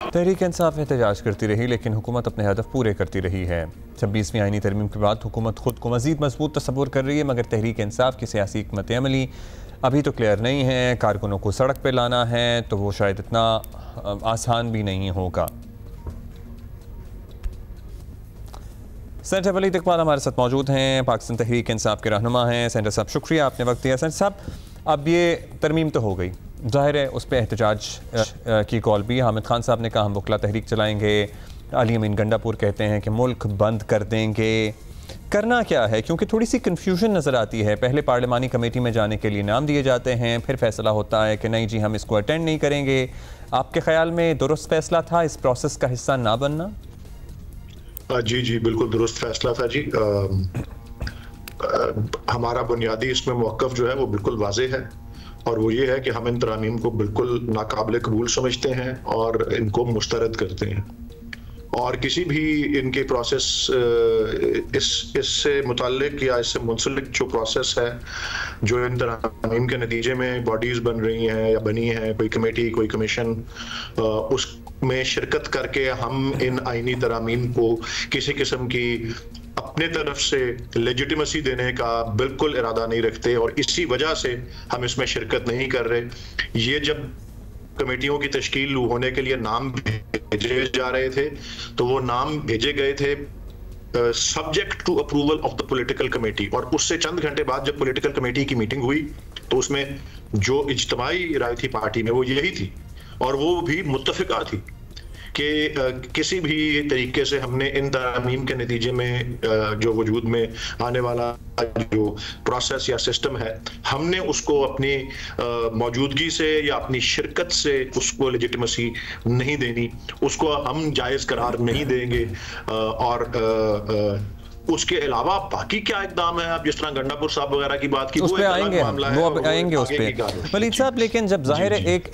तहरीक इंसाफ एहतजाज करती रही लेकिन हुकूमत अपने हदफ पूरे करती रही है। 26वीं आईनी तरमीम के बाद हुकूमत खुद को मज़ीद मजबूत तस्वुर कर रही है, मगर तहरीक इंसाफ की सियासी हिकमत अमली अभी तो क्लियर नहीं है। कारकुनों को सड़क पर लाना है तो वो शायद इतना आसान भी नहीं होगा। सेनेटर वलीद इकबाल हमारे साथ मौजूद हैं, पाकिस्तान तहरीक इंसाफ के रहनुमा हैं। सेनेटर साहब शुक्रिया, आपने वक्त दिया। सेनेटर साहब, अब ये तरमीम तो हो गई, ज़ाहिर है उस पर एहतजाज की कॉल भी। हामिद खान साहब ने कहा हम वकला तहरीक चलाएंगे, अली अमीन गंडापुर कहते हैं कि मुल्क बंद कर देंगे। करना क्या है, क्योंकि थोड़ी सी कन्फ्यूजन नज़र आती है। पहले पार्लिमानी कमेटी में जाने के लिए नाम दिए जाते हैं, फिर फैसला होता है कि नहीं जी हम इसको अटेंड नहीं करेंगे। आपके ख्याल में दुरुस्त फैसला था इस प्रोसेस का हिस्सा ना बनना? जी बिल्कुल दुरुस्त फैसला था जी। हमारा बुनियादी इसमें मौक़िफ़ जो है वो बिल्कुल वाज़ेह है, और वो ये है कि हम इन तरामीम को बिल्कुल नाकाबिल कबूल समझते हैं और इनको मुस्तरद करते हैं। और किसी भी इनके प्रोसेस इससे मुताल्लिक या इससे मुंसलिक जो प्रोसेस है, जो इन तरामीम के नतीजे में बॉडीज़ बन रही हैं या बनी हैं, कोई कमेटी कोई कमीशन, उसमें शिरकत करके हम इन आइनी तरामीम को किसी किस्म की अपने तरफ से लेजिटिमेसी देने का बिल्कुल इरादा नहीं रखते, और इसी वजह से हम इसमें शिरकत नहीं कर रहे। ये जब कमेटियों की तश्कील होने के लिए नाम भेजे जा रहे थे तो वो नाम भेजे गए थे subject to approval of the political committee, और उससे चंद घंटे बाद जब पॉलिटिकल कमेटी की मीटिंग हुई तो उसमें जो इज्तिमाई राय थी पार्टी में वो यही थी, और वो भी मुत्तफिका थी कि किसी भी तरीके से हमने इन तरामीम के नतीजे में जो वजूद में आने वाला जो प्रोसेस या सिस्टम है, हमने उसको अपनी मौजूदगी से या अपनी शिरकत से उसको लेजिटिमेसी नहीं देनी, उसको हम जायज़ करार नहीं देंगे। और उसके अलावा बाकी क्या इकदाम है, आप जिस तरह गंडापुर साहब वगैरह की बात की, उस पे आएंगे, वो आएंगे उस पे वलीद साहब। लेकिन जब जाहिर है एक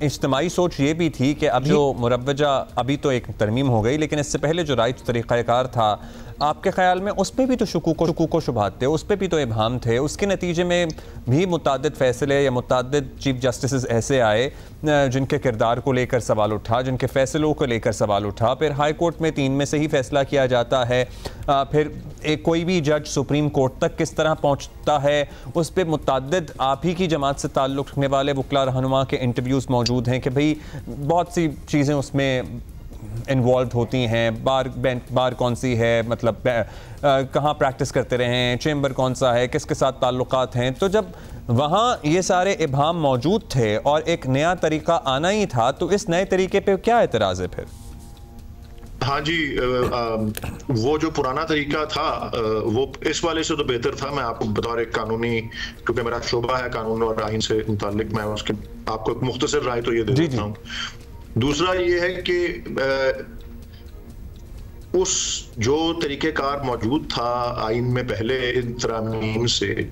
इज्तिमाई सोच ये भी थी कि अब जो मुरव्वजा, अभी तो एक तरमीम हो गई लेकिन इससे पहले जो राइट तरीक़ाकार था, आपके ख्याल में उस पर भी तो शुकूक शुबहात थे, उस पर भी तो इबहाम थे, उसके नतीजे में भी मुतअद्दिद फैसले या मुतअद्दिद चीफ जस्टिस ऐसे आए जिनके किरदार को लेकर सवाल उठा, जिनके फैसलों को लेकर सवाल उठा। फिर हाई कोर्ट में 3 में से ही फैसला किया जाता है, फिर एक कोई भी जज सुप्रीम कोर्ट तक किस तरह पहुंचता है, उस पर मुतअद्दिद आप ही की जमात से ताल्लुक़ रखने वाले वकला रहनुमा के इंटरव्यूज़ मौजूद हैं कि भाई बहुत सी चीज़ें उसमें इन्वॉल्व होती हैं। बार कौन सी है, मतलब कहाँ प्रैक्टिस करते रहे हैं, चेंबर कौन सा है, किसके साथ ताल्लुकात हैं। तो जब वहाँ ये सारे इबहाम मौजूद थे और एक नया तरीका आना ही था, तो इस नए तरीके पे क्या एतराज़ है फिर? हाँ जी, वो जो पुराना तरीका था वो इस वाले से तो बेहतर था। मैं आपको बतौर एक कानूनी, क्योंकि मेरा शोबा है कानून और आइन से मुताल्लिक, मैं उसके आपको एक मुख्तसर राय तो ये दे देता हूँ। दूसरा ये है कि उस जो तरीक़ेकार मौजूद था आइन में पहले इन तरामीम से,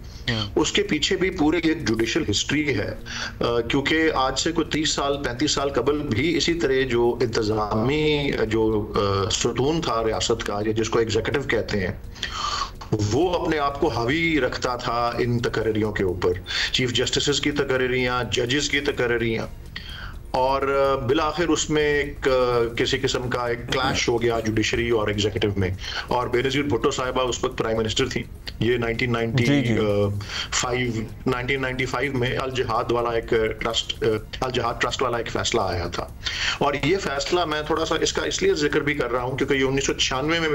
उसके पीछे भी पूरी एक जुडिशल हिस्ट्री है, क्योंकि आज से कोई 30 साल 35 साल कबल भी इसी तरह जो इंतज़ामी जो सुतून था रियासत का, जिसको एग्जीक्यूटिव कहते हैं, वो अपने आप को हावी रखता था इन तकरीरियों के ऊपर, चीफ जस्टिस की तकरीरियाँ, जजेस की तकरीरियाँ, और बिलाखिर उसमें एक किसी किस्म का एक क्लैश हो गया जुडिशरी और एग्जीक्यूटिव में। और बेनज़ीर भुट्टो साहिबा उस वक्त प्राइम मिनिस्टर थी। ये 1995 में अल जिहाद वाला एक अल जिहाद ट्रस्ट वाला एक फैसला आया था, और ये फैसला मैं थोड़ा सा इसका इसलिए जिक्र भी कर रहा हूँ क्योंकि ये 1996 में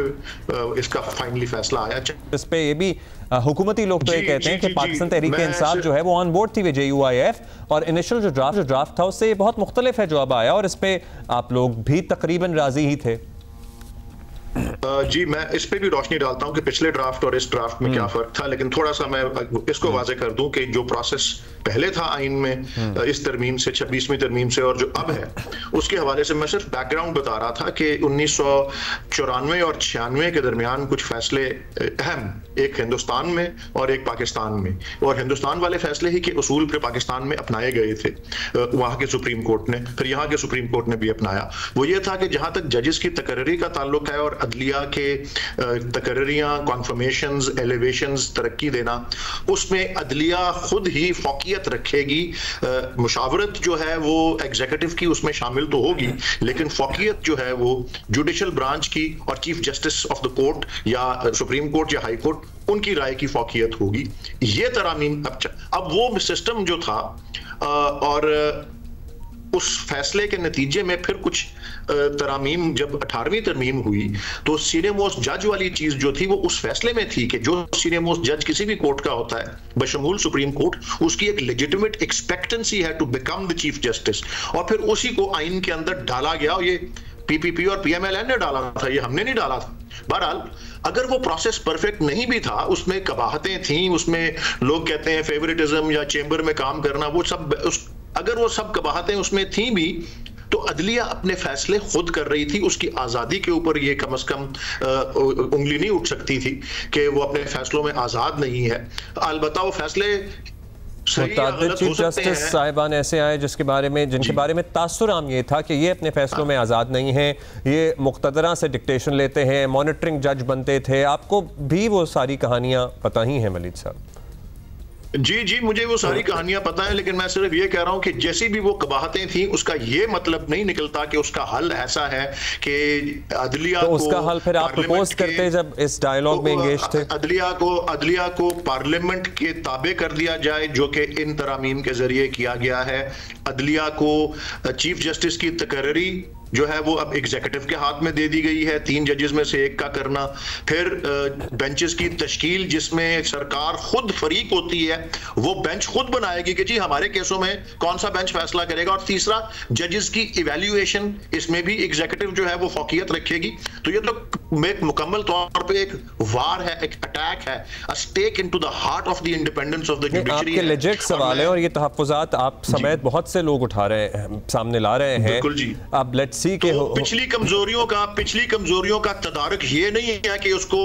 इसका फाइनली फैसला आया। इस पे ये भी हुकूमती लोग तो ये कहते हैं कि पाकिस्तान तहरीक इंसाफ जो है वो ऑन बोर्ड थी JUIF, और इनिशियल जो ड्राफ्ट था उससे बहुत मुख्तलिफ है जो अब आया, और इस पे आप लोग भी तकरीबन राजी ही थे। जी मैं इस पे भी रोशनी डालता हूं कि पिछले ड्राफ्ट और इस ड्राफ्ट में क्या फर्क था, लेकिन थोड़ा सा मैं इसको वाज़ेह कर दूं कि जो प्रोसेस पहले था आइन में इस तरमीम से, 26वीं तरमीम से, और जो अब है उसके हवाले से मैं सिर्फ बैकग्राउंड बता रहा था कि 1994 और 96 के दरमियान कुछ फैसले अहम, एक हिंदुस्तान में और एक पाकिस्तान में, और हिंदुस्तान वाले फैसले ही के उसूल फिर पाकिस्तान में अपनाए गए थे वहाँ के सुप्रीम कोर्ट ने, फिर यहाँ के सुप्रीम कोर्ट ने भी अपनाया। वो ये था कि जहाँ तक जजेस की तकर्री का ताल्लुक है और अदलिया के तकर्रियाँ, कॉन्फर्मेशंस, एलिवेशंस, तरक्की देना, उसमें अदलिया खुद ही फौकियत फौकियत रखेगी। मुशावरत जो है वो एग्जीक्यूटिव की उसमें शामिल तो होगी, लेकिन फौकियत जो है वो जुडिशल ब्रांच की और chief justice of the court या सुप्रीम कोर्ट या हाई कोर्ट उनकी राय की फौकियत होगी। ये तरामीम अब वो सिस्टम जो था और उस फैसले के नतीजे में फिर कुछ तरामीम, जब 18वीं तरमीम हुई तो सीनियर मोस्ट जज वाली चीज जो थी वो उस फैसले में थी कि जो सीनियर मोस्ट जज किसी भी कोर्ट का होता है बशमूल सुप्रीम कोर्ट, उसकी एक लेजिटिमेट एक्सपेक्टेंसी है to become the chief justice, और फिर उसी को आइन के अंदर डाला गया। और ये पीपीपी और पीएमएलएन ने डाला था, ये हमने नहीं डाला था। बहरहाल अगर वो प्रोसेस परफेक्ट नहीं भी था, उसमें कबाहतें थी, उसमें लोग कहते हैं फेवरेटिज्म या चेंबर में काम करना, वो सब अगर वो सब कबाहतें उसमें थी भी तो अदलिया अपने फैसले खुद कर रही थी। उसकी आजादी के ऊपर ये कम से कम उंगली नहीं उठ सकती थी कि वो अपने फैसलों में आजाद नहीं है। अलबत्ता वो फैसले चीफ जस्टिस साहिबान ऐसे आए जिनके बारे में तासुर आम ये था कि ये अपने फैसलों में आज़ाद नहीं हैं, ये मुक़्तदरा से डिक्टेशन लेते हैं, मॉनिटरिंग जज बनते थे। आपको भी वो सारी कहानियां पता ही हैं मलिक साहब? जी, मुझे वो सारी कहानियां पता है, लेकिन मैं सिर्फ ये कह रहा हूं कि जैसी भी वो कबाहतें थी उसका ये मतलब नहीं निकलता कि उसका हल ऐसा है कि अदलिया तो उसका हल फिर आप प्रपोज करते जब इस डायलॉग में एंगेज थे, अदलिया को पार्लियामेंट के ताबे कर दिया जाए, जो कि इन तरामीम के जरिए किया गया है। अदलिया को चीफ जस्टिस की तकर्री जो है वो अब एग्जीक्यूटिव के हाथ में दे दी गई है, 3 जजेस में से एक का करना। फिर बेंचेस की तश्कील जिसमें सरकार खुद फरीक होती है, वो बेंच खुद बनाएगी कि जी हमारे केसों में कौन सा बेंच फैसला करेगा। और तीसरा जजेस की इवैल्यूएशन, इसमें भी एग्जीक्यूटिव जो है वो फौकियत रखेगी। तो ये तो एक मुकम्मल तौर पे एक वार है, एक अटैक है, a stake into the heart of the independence of the judiciary. आपके लेजिट सवाल है और ये तहफ्फुज़ात आप समेत बहुत से लोग उठा रहे हैं, सामने ला रहे हैं। बिल्कुल जी। अब लेट्स सी के पिछली कमजोरियों का तदारुक ये नहीं है कि उसको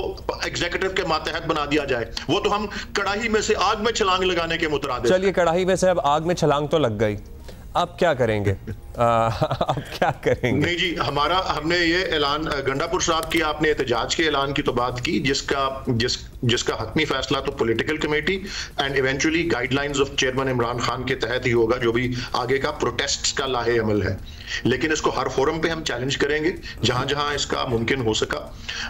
एग्जीक्यूटिव के मातहत बना दिया जाए। वो तो हम कड़ाही में से आग में छलांग लगाने के मुतरादिफ। चलिए, कड़ाही में से अब आग में छलांग तो लग गई, अब क्या करेंगे? अब क्या करेंगे? नहीं जी, हमने ये ऐलान, गंडापुर साहब की आपने एहतजाज के ऐलान की तो बात की, जिसका हतमी फैसला तो political committee and eventually guidelines of chairman Imran Khan के तहत ही होगा, जो भी आगे का प्रोटेस्ट का लाहे अमल है। लेकिन इसको हर फोरम पे हम चैलेंज करेंगे जहां जहां इसका मुमकिन हो सका।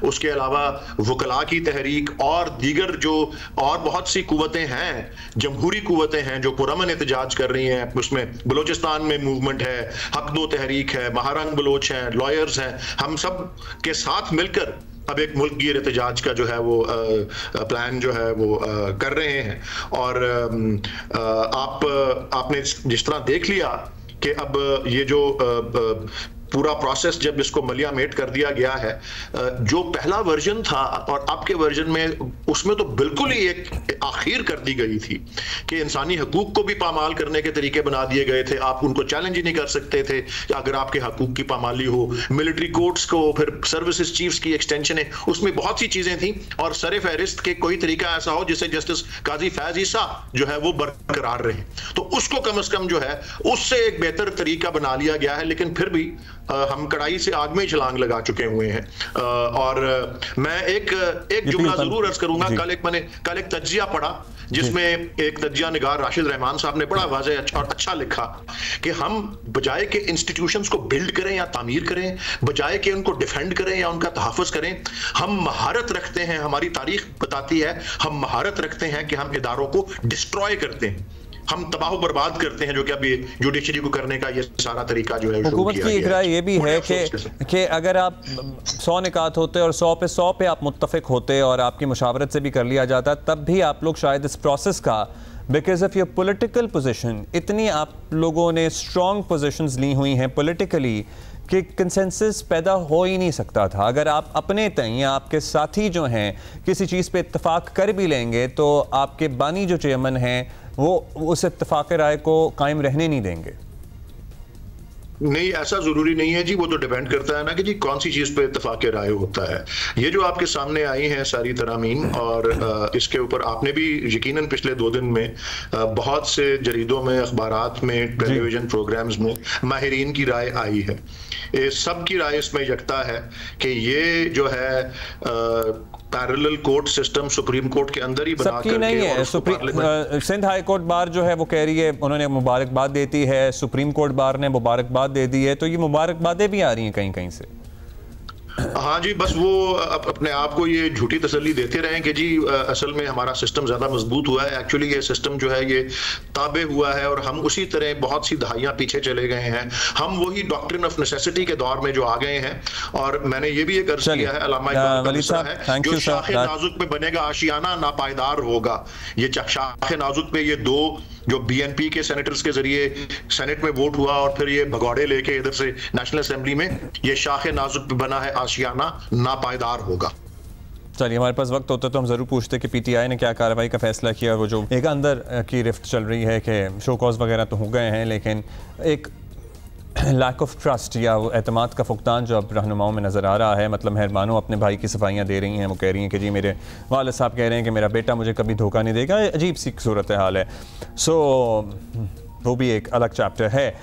उसके अलावा वकला की तहरीक और दीगर जो और बहुत सी कुव्वतें हैं, जमहूरी कुव्वतें हैं जो पुरअमन एहतजाज कर रही हैं, उसमें बलोचिस्तान में मूवमेंट है, हक दो तहरीक है, महारंग बलोच हैं, लॉयर्स हैं, हम सब के साथ मिलकर अब एक मुल्क गिर एहतजाज का जो है वो प्लान जो है वो कर रहे हैं। और आपने जिस तरह देख लिया कि अब ये जो पूरा प्रोसेस जब इसको मलियामेट कर दिया गया है, जो पहला वर्जन था और आपके वर्जन में, उसमें तो बिल्कुल ही एक आखिर कर दी गई थी कि इंसानी हकूक को भी पामाल करने के तरीके बना दिए गए थे। आप उनको चैलेंज ही नहीं कर सकते थे अगर आपके हकूक की पामाली हो। मिलिट्री कोर्ट्स को, फिर सर्विसेज चीफ्स की एक्सटेंशन है, उसमें बहुत सी चीजें थी। और सरे फहरिस्त के कोई तरीका ऐसा हो जिससे जस्टिस काजी फैज ईसा जो है वो बरकरार रहे, तो उसको कम से कम जो है उससे एक बेहतर तरीका बना लिया गया है। लेकिन फिर भी हम कड़ाई से आग में छलांग लगा चुके हुए हैं। और मैं एक जुमला जरूर अर्ज करूंगा। कल एक तज्जिया पढ़ा जिसमें एक तज्जिया निगार राशिद रहमान साहब ने बड़ा वाज़ेह और अच्छा लिखा कि हम बजाय के इंस्टीट्यूशंस को बिल्ड करें या तामीर करें, बजाय के उनको डिफेंड करें या उनका तहफ़्फ़ुज़ करें, हम महारत रखते हैं। हमारी तारीख बताती है हम महारत रखते हैं कि हम इदारों को डिस्ट्रॉय करते हैं, हम तबाह बर्बाद करते हैं, जो कि अभी जुडिशरी को करने का ये सारा तरीका जो है हुकूमत की एक राय ये भी है कि अगर आप 100 निकात होते और 100 पे आप मुत्तफिक होते और आपकी मुशावरत से भी कर लिया जाता, तब भी आप लोग शायद इस प्रोसेस का, because of your political position, इतनी आप लोगों ने स्ट्रॉन्ग पोजीशंस ली हुई हैं पॉलिटिकली कि कंसेंसस पैदा हो ही नहीं सकता था। अगर आप अपने तय या आपके साथी जो हैं किसी चीज़ पे इत्तफाक कर भी लेंगे तो आपके बानी जो चेयरमैन हैं वो उस इत्तफाक राय को कायम रहने नहीं देंगे। नहीं, ऐसा जरूरी नहीं है जी, वो तो डिपेंड करता है ना कि जी कौन सी चीज पे इत्तफाक राय होता है। ये जो आपके सामने आई हैं सारी तरामीम, और इसके ऊपर आपने भी यकीनन पिछले 2 दिन में बहुत से जरीदों में, अखबारात में, टेलीविजन प्रोग्राम्स में माहिरीन की राय आई है। सब की राय इसमें यकता है कि ये जो है parallel court system supreme court के अंदर ही बना सबकी नहीं है। सिंध हाई कोर्ट बार जो है वो कह रही है, उन्होंने मुबारकबाद देती है, सुप्रीम कोर्ट बार ने मुबारकबाद दे दी है, तो ये मुबारकबादें भी आ रही हैं कहीं कहीं से। हाँ जी, बस वो अपने आप को ये झूठी तसल्ली देते रहें कि जी असल में हमारा सिस्टम ज्यादा मजबूत हुआ है। एक्चुअली ये सिस्टम जो है ये ताबे हुआ है और हम उसी तरह बहुत सी दहाइयां पीछे चले गए हैं। हम वही डॉक्ट्रिन ऑफ नेसेसिटी के दौर में जो आ गए हैं। और मैंने ये भी एक अर्ज किया है, अल्लामा इकबाल का मिसरा है, जो शाखे नाजुक पे बनेगा आशियाना नापायदार होगा। ये शाखे नाजुक पे ये दो जो बीएनपी के सेनेटर्स के जरिए सेनेट में वोट हुआ और फिर ये भगौड़े लेके इधर से नेशनल असेंबली में, ये शाखे नाजुक पे बना है आशियाना नापायदार होगा। चलिए, हमारे पास वक्त होता तो हम ज़रूर पूछते कि पीटीआई ने क्या कार्रवाई का फैसला किया। वो जो एक अंदर की रिफ्ट चल रही है कि शो कॉज वगैरह तो हो गए हैं, लेकिन एक लैक ऑफ ट्रस्ट या वो एतमाद का फुकदान जो अब रहनुमाओं में नज़र आ रहा है। मतलब मेहरबानों अपने भाई की सफाइयाँ दे रही हैं, वो कह रही हैं कि जी मेरे वालिद साहब कह रहे हैं कि मेरा बेटा मुझे कभी धोखा नहीं देगा। अजीब सी सूरत हाल है। सो वो भी एक अलग चैप्टर है।